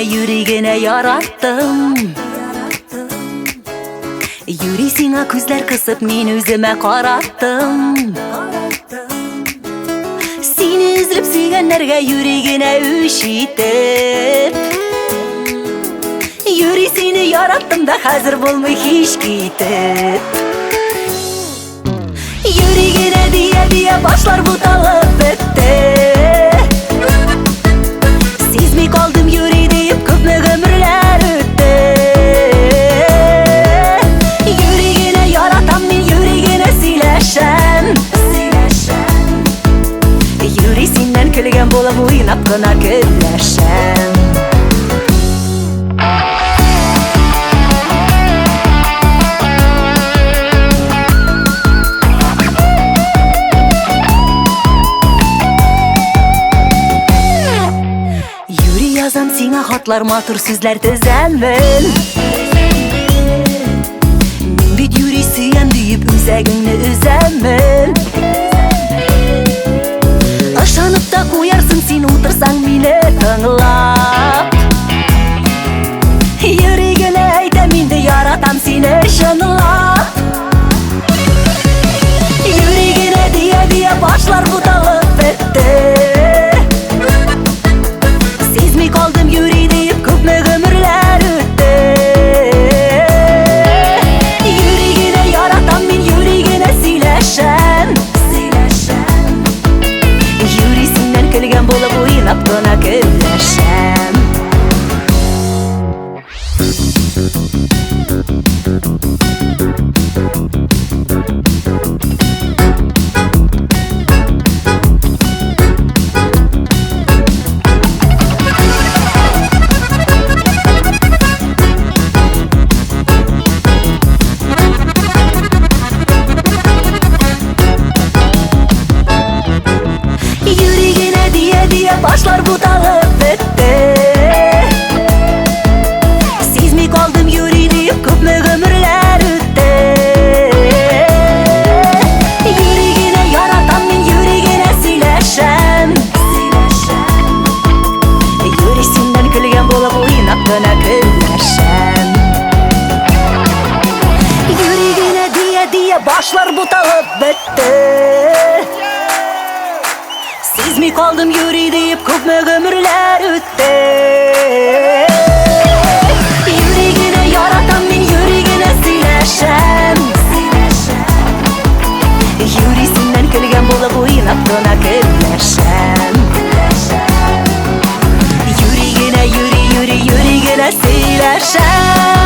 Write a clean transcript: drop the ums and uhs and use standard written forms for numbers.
Yüreğine yarattım. Yüreğine gözler kısıp men özüme qarattım. Seni izlep sevgenlerge yüreğine üşitip, yüreğini yarattım da hazır bulmay hiç gitip. Yüreğine diye başlar bu dalıp bitti. Sezmey kaldım yüreği deyip köpme ömürler öttü. Yüreğine yaratam men yüreğine sileşem. Yüreğinden külgen bola oynap gına gülleşem. Yazam sine hatlar matır sözler tezemmin. Men bit yüreği süyen deyip özegini özemmin. Aşanıp da koyarsın sen otursan meni tınlap. Yüreğine aytam endi yaratam seni şınlap. Yüreğine diye başlar bu dalıp bitti. Kaldım yüreği deyip köpme ömürler öttü. Yüreğine yaratam men yüreğine sileşem. Yüreğinden külgen bolup oynap gına gülleşem. Başlar bu dalıp bitti. Sezmey kaldım yüreği deyip köpme ömürler öttü. Yüreğine yaratam men yüreğine sileşem. Yüreğinden külgen bolup oynap gına gülleşem. Yüreğine diye başlar bu dalıp bitti. Sezmey kaldım yüreği deyip köpme ömürler öttü. Yüreğine yaratam men yüreğine sileşem. Yüreğinden külgen bolup oynap gına gülleşem. Yüreğine yüreğine sileşem.